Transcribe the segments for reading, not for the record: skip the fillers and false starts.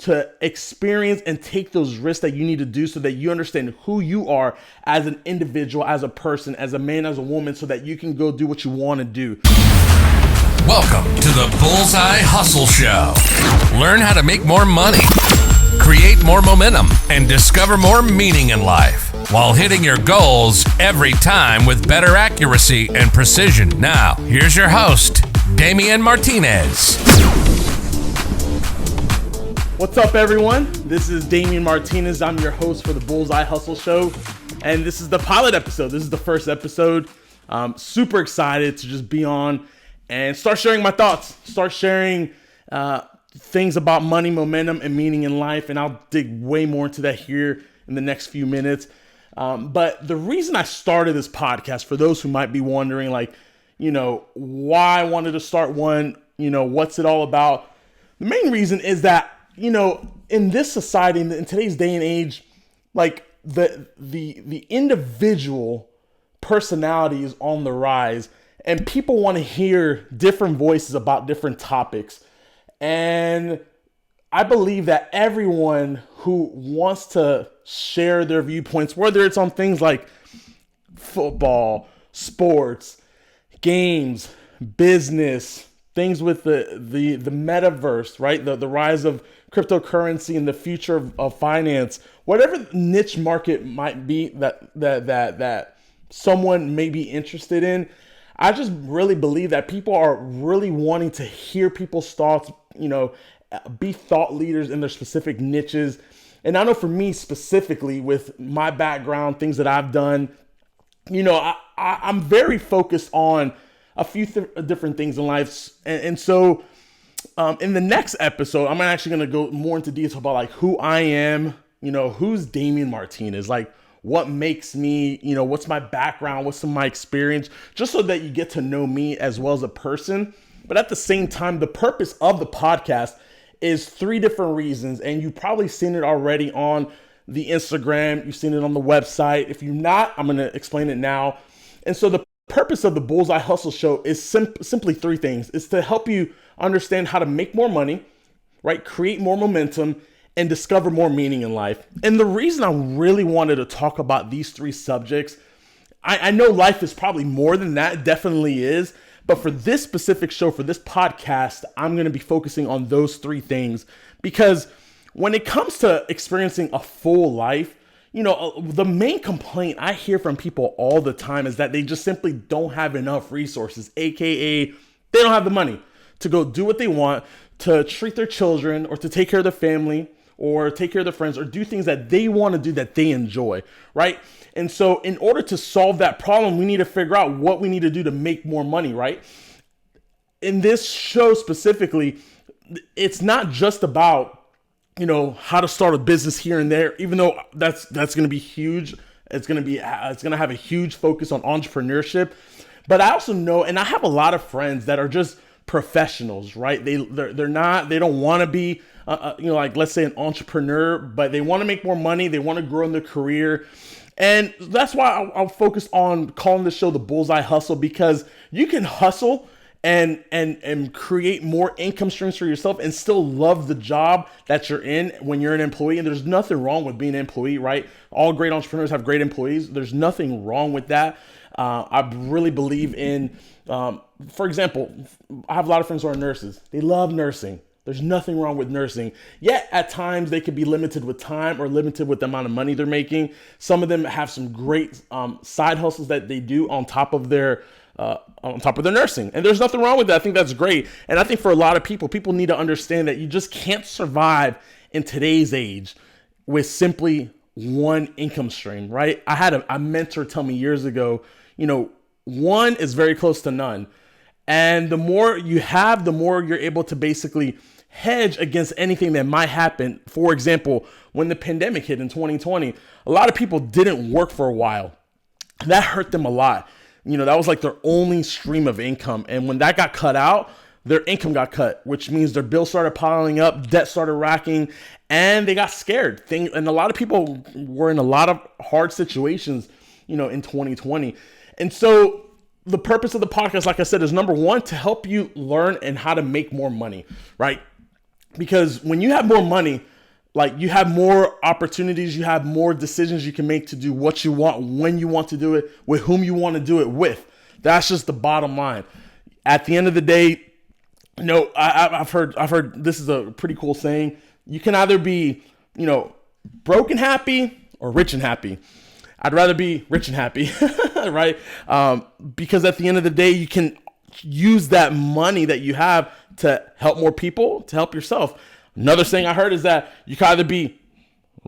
to experience and take those risks that you need to do so that you understand who you are as an individual, as a person, as a man, as a woman, so that you can go do what you want to do. Welcome to the Bullseye Hustle Show. Learn how to make more money, create more momentum, and discover more meaning in life while hitting your goals every time with better accuracy and precision. Now, here's your host, Damian Martinez. What's up, everyone? This is Damian Martinez. I'm your host for the Bullseye Hustle Show, and this is the pilot episode. This is the first episode. I'm super excited to just be on and start sharing my thoughts, start sharing things about money, momentum, and meaning in life, and I'll dig way more into that here in the next few minutes. But the reason I started this podcast, for those who might be wondering, why I wanted to start one, what's it all about? The main reason is that, in this society, in today's day and age, like the individual personality is on the rise, and people want to hear different voices about different topics. And I believe that everyone who wants to share their viewpoints, whether it's on things like football, sports, games, business, things with the metaverse, right? The rise of cryptocurrency and the future of finance, whatever niche market might be that someone may be interested in. I just really believe that people are really wanting to hear people's thoughts, be thought leaders in their specific niches. And I know for me specifically, with my background, things that I've done, I'm very focused on a few different things in life. And so in the next episode, I'm actually going to go more into detail about like who I am, who's Damian Martinez, like what makes me, what's my background, what's some of my experience, just so that you get to know me as well as a person. But at the same time, the purpose of the podcast is three different reasons. And you've probably seen it already on the Instagram. You've seen it on the website. If you're not, I'm going to explain it now. And so the purpose of the Bullseye Hustle Show is simply three things. It's to help you understand how to make more money, right? Create more momentum, and discover more meaning in life. And the reason I really wanted to talk about these three subjects, I know life is probably more than that, it definitely is. But for this specific show, for this podcast, I'm going to be focusing on those three things. Because when it comes to experiencing a full life, the main complaint I hear from people all the time is that they just simply don't have enough resources, AKA they don't have the money to go do what they want, to treat their children, or to take care of their family, or take care of their friends, or do things that they want to do that they enjoy, right? And so in order to solve that problem, we need to figure out what we need to do to make more money, right? In this show specifically, it's not just about how to start a business here and there, even though that's going to be huge. It's going to have a huge focus on entrepreneurship. But I also know, and I have a lot of friends that are just professionals, right? They don't want to be, like let's say an entrepreneur, but they want to make more money. They want to grow in their career. And that's why I'll focus on calling the show the Bullseye Hustle, because you can hustle and create more income streams for yourself and still love the job that you're in when you're an employee. And there's nothing wrong with being an employee, right? All great entrepreneurs have great employees. There's nothing wrong with that. I really believe in, for example, I have a lot of friends who are nurses. They love nursing. There's nothing wrong with nursing. Yet at times they could be limited with time or limited with the amount of money they're making. Some of them have some great side hustles that they do on top of their nursing. And there's nothing wrong with that. I think that's great. And I think for a lot of people need to understand that you just can't survive in today's age with simply one income stream, right? I had a mentor tell me years ago, one is very close to none. And the more you have, the more you're able to basically hedge against anything that might happen. For example, when the pandemic hit in 2020, a lot of people didn't work for a while. That hurt them a lot. That was like their only stream of income. And when that got cut out, their income got cut, which means their bills started piling up, debt started racking, and they got scared. And a lot of people were in a lot of hard situations, in 2020. And so the purpose of the podcast, like I said, is number one, to help you learn and how to make more money, right? Because when you have more money, like you have more opportunities, you have more decisions you can make to do what you want, when you want to do it, with whom you want to do it with. That's just the bottom line. At the end of the day, I've heard this is a pretty cool saying. You can either be, broke and happy or rich and happy. I'd rather be rich and happy, right? Because at the end of the day, you can use that money that you have to help more people, to help yourself. Another saying I heard is that you can either be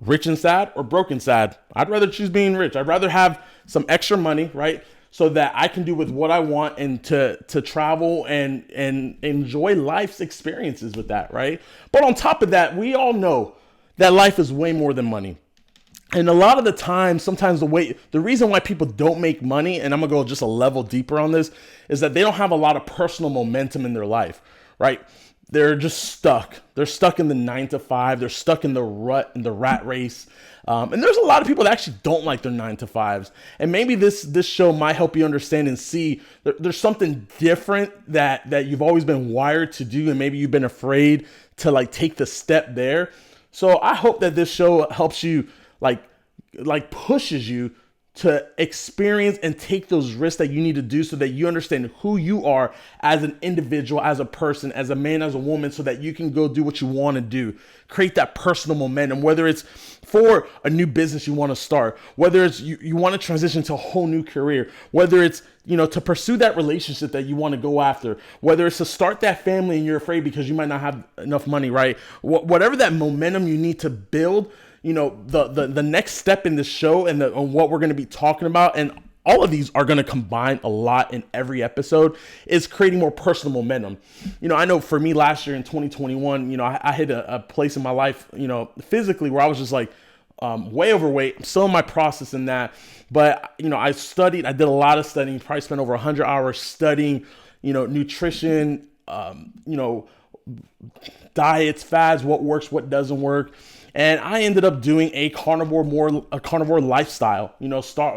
rich and sad or broke and sad. I'd rather choose being rich. I'd rather have some extra money, right? So that I can do with what I want and to travel and enjoy life's experiences with that, right? But on top of that, we all know that life is way more than money. And a lot of the time, sometimes the reason why people don't make money, and I'm gonna go just a level deeper on this, is that they don't have a lot of personal momentum in their life, right? They're just stuck. They're stuck in the 9 to 5. They're stuck in the rut, in the rat race. And there's a lot of people that actually don't like their 9 to 5s. And maybe this show might help you understand and see there's something different that you've always been wired to do, and maybe you've been afraid to like take the step there. So I hope that this show helps you, like pushes you to experience and take those risks that you need to do so that you understand who you are as an individual, as a person, as a man, as a woman, so that you can go do what you want to do. Create that personal momentum, whether it's for a new business you want to start, whether it's you want to transition to a whole new career, whether it's, to pursue that relationship that you want to go after, whether it's to start that family and you're afraid because you might not have enough money, right? Whatever that momentum you need to build, the next step in this show and what we're going to be talking about, and all of these are going to combine a lot in every episode, is creating more personal momentum. I know for me last year in 2021, I hit a place in my life, physically where I was just like way overweight. I'm still in my process in that. But, I did a lot of studying, probably spent over 100 hours studying, nutrition, diets, fads, what works, what doesn't work. And I ended up doing a carnivore lifestyle,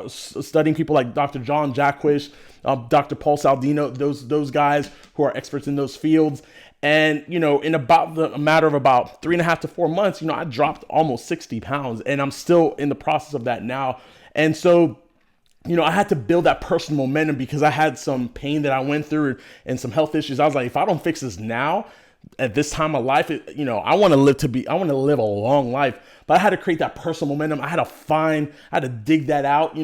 studying people like Dr. John Jacquish, Dr. Paul Saldino, those guys who are experts in those fields. And, in about a matter of about 3.5 to 4 months, I dropped almost 60 pounds, and I'm still in the process of that now. And so, I had to build that personal momentum because I had some pain that I went through and some health issues. I was like, if I don't fix this now, at this time of life, I want to live a long life, but I had to create that personal momentum. I had to dig that out.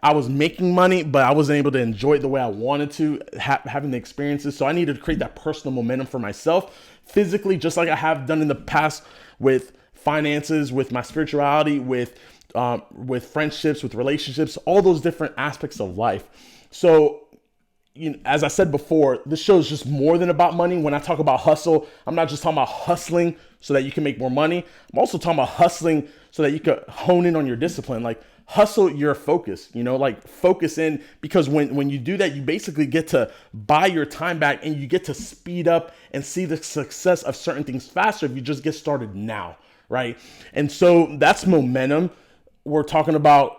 I was making money, but I wasn't able to enjoy it the way I wanted to, having the experiences. So I needed to create that personal momentum for myself physically, just like I have done in the past with finances, with my spirituality, with friendships, with relationships, all those different aspects of life. So, as I said before, this show is just more than about money. When I talk about hustle, I'm not just talking about hustling so that you can make more money. I'm also talking about hustling so that you can hone in on your discipline. Like hustle your focus, focus in, because when you do that, you basically get to buy your time back and you get to speed up and see the success of certain things faster if you just get started now, right? And so that's momentum. We're talking about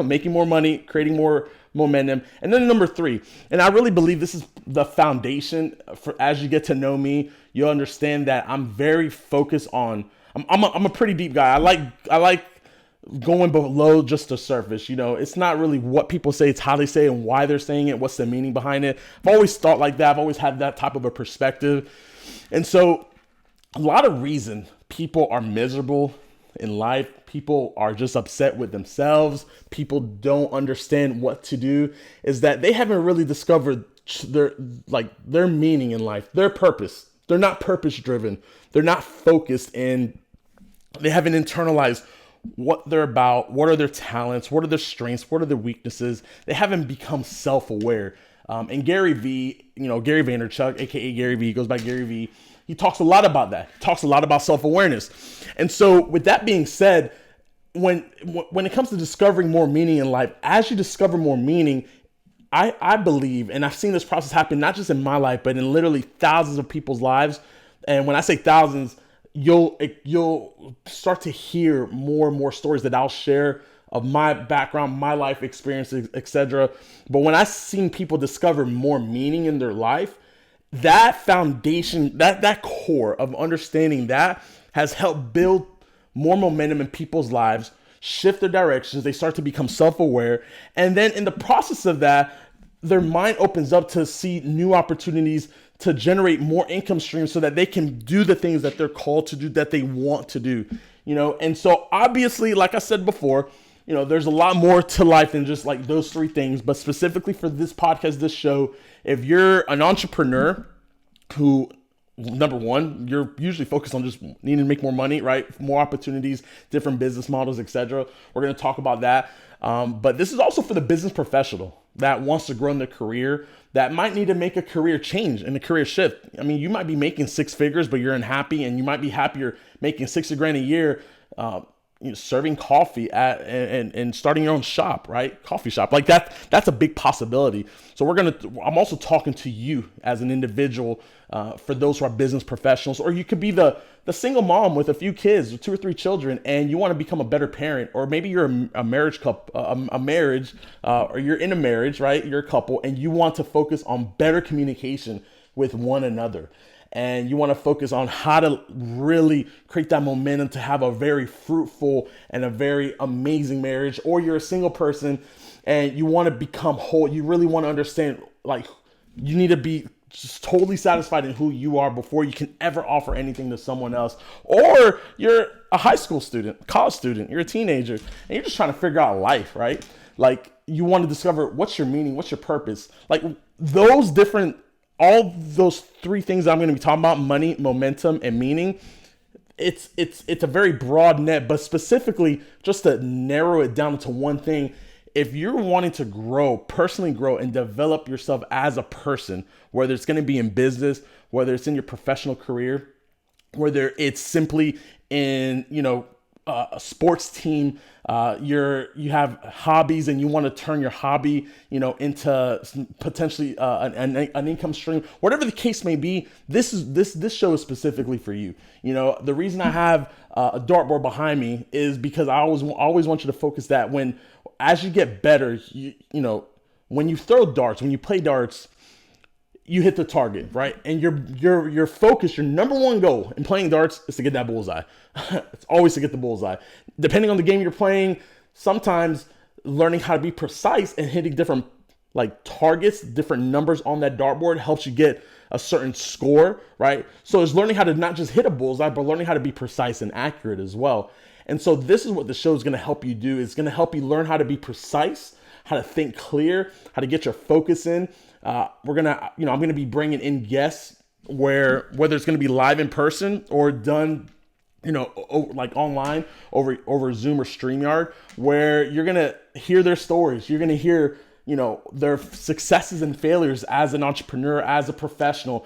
making more money, creating more momentum. And then number 3, and I really believe this is the foundation for, as you get to know me, you'll understand that I'm very focused on, I'm a pretty deep guy. I like going below just the surface. It's not really what people say, it's how they say it and why they're saying it, what's the meaning behind it. I've always thought like that. I've always had that type of a perspective. And so a lot of reason people are miserable in life, people are just upset with themselves, people don't understand what to do, is that they haven't really discovered their meaning in life, their purpose. They're not purpose driven. They're not focused, and they haven't internalized what they're about, what are their talents, what are their strengths, what are their weaknesses. They haven't become self-aware. And Gary Vaynerchuk, aka Gary V, goes by Gary V. He talks a lot about that. He talks a lot about self-awareness. And so with that being said, when it comes to discovering more meaning in life, as you discover more meaning, I believe, and I've seen this process happen not just in my life, but in literally thousands of people's lives. And when I say thousands, you'll start to hear more and more stories that I'll share of my background, my life experiences, etc. But when I've seen people discover more meaning in their life, that foundation, that core of understanding that has helped build more momentum in people's lives, shift their directions. They start to become self-aware. And then in the process of that, their mind opens up to see new opportunities to generate more income streams so that they can do the things that they're called to do, that they want to do, And so obviously, like I said before, there's a lot more to life than just like those three things. But specifically for this podcast, this show, if you're an entrepreneur who, number one, you're usually focused on just needing to make more money, right? More opportunities, different business models, etc. We're going to talk about that. But this is also for the business professional that wants to grow in their career, that might need to make a career change and a career shift. I mean, you might be making six figures, but you're unhappy, and you might be happier making $60,000 a year, serving coffee and starting your own shop, right? Coffee shop like that. That's a big possibility. So I'm also talking to you as an individual, for those who are business professionals, or you could be the single mom with a few kids, or 2 or 3 children, and you want to become a better parent, or maybe you're a marriage couple, or you're in a marriage, right? You're a couple, and you want to focus on better communication with one another. And you want to focus on how to really create that momentum to have a very fruitful and a very amazing marriage. Or you're a single person and you want to become whole. You really want to understand, like, you need to be just totally satisfied in who you are before you can ever offer anything to someone else. Or you're a high school student, college student, you're a teenager, and you're just trying to figure out life, right? Like, you want to discover what's your meaning, what's your purpose. Like, all those three things I'm going to be talking about, money, momentum, and meaning, it's a very broad net, but specifically just to narrow it down to one thing. If you're wanting to personally grow and develop yourself as a person, whether it's going to be in business, whether it's in your professional career, whether it's simply in, a sports team, you have hobbies and you want to turn your hobby, into potentially an income stream, whatever the case may be. This show is specifically for you. The reason I have a dartboard behind me is because I always want you to focus that as you get better, when you throw darts, when you play darts, you hit the target, right? And your focus, your number one goal in playing darts is to get that bullseye. It's always to get the bullseye. Depending on the game you're playing, sometimes learning how to be precise and hitting different targets, different numbers on that dartboard helps you get a certain score, right? So it's learning how to not just hit a bullseye, but learning how to be precise and accurate as well. And so this is what the show is going to help you do. It's going to help you learn how to be precise, how to think clear, how to get your focus in. I'm going to be bringing in guests whether it's going to be live in person or done, online over Zoom or StreamYard, where you're going to hear their stories. You're going to hear, their successes and failures as an entrepreneur, as a professional,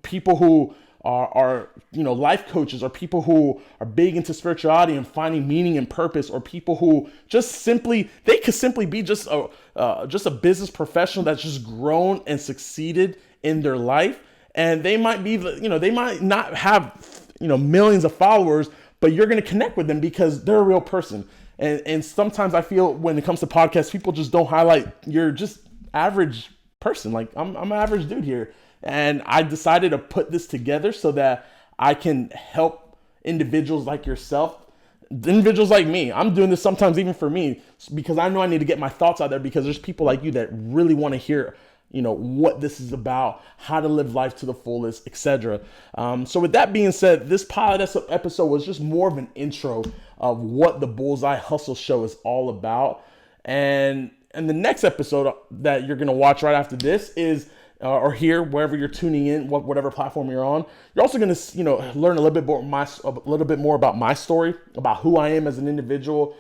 people who are life coaches, or people who are big into spirituality and finding meaning and purpose, or people who they could simply be just a business professional that's just grown and succeeded in their life. And they might be, they might not have, millions of followers, but you're going to connect with them because they're a real person. And sometimes I feel when it comes to podcasts, people just don't highlight you're just average person. Like I'm an average dude here. And I decided to put this together so that I can help individuals like yourself, individuals like me. I'm doing this sometimes even for me because I know I need to get my thoughts out there, because there's people like you that really want to hear, what this is about, how to live life to the fullest, etc. So with that being said, this pilot episode was just more of an intro of what the Bullseye Hustle Show is all about. And the next episode that you're going to watch right after this is or hear wherever you're tuning in, whatever platform you're on. You're also going to, learn a little bit more about my story, about who I am as an individual.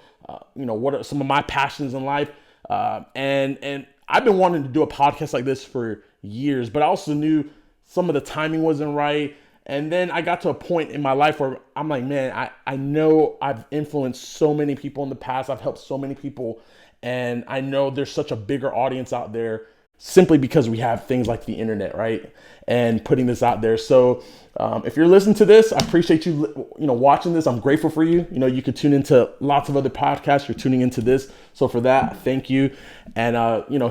What are some of my passions in life, and I've been wanting to do a podcast like this for years, but I also knew some of the timing wasn't right. And then I got to a point in my life where I'm like, man, I know I've influenced so many people in the past. I've helped so many people, and I know there's such a bigger audience out there, simply because we have things like the internet, right? And putting this out there. So if you're listening to this, I appreciate you, watching this. I'm grateful for you. You could tune into lots of other podcasts. You're tuning into this. So for that, thank you. And,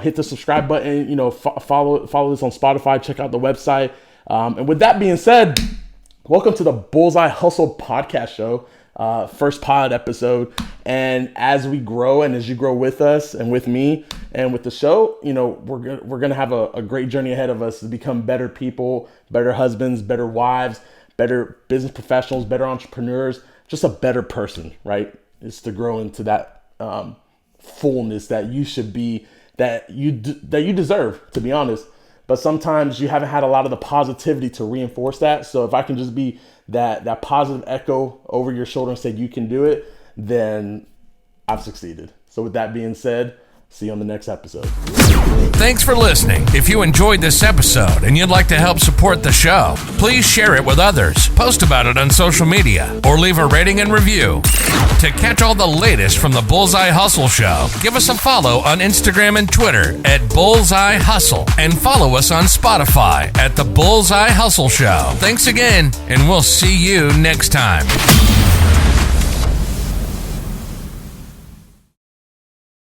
hit the subscribe button, follow this on Spotify, check out the website. And with that being said, welcome to the Bullseye Hustle podcast show. First pod episode. And as we grow and as you grow with us and with me and with the show, we're going to have a great journey ahead of us to become better people, better husbands, better wives, better business professionals, better entrepreneurs, just a better person, right? It's to grow into that fullness that you should be, that you deserve, to be honest. But sometimes you haven't had a lot of the positivity to reinforce that. So if I can just be that positive echo over your shoulder and say you can do it, then I've succeeded. So with that being said, see you on the next episode. Thanks for listening. If you enjoyed this episode and you'd like to help support the show, please share it with others, post about it on social media, or leave a rating and review. To catch all the latest from the Bullseye Hustle Show, give us a follow on Instagram and Twitter at Bullseye Hustle, and follow us on Spotify at the Bullseye Hustle Show. Thanks again, and we'll see you next time.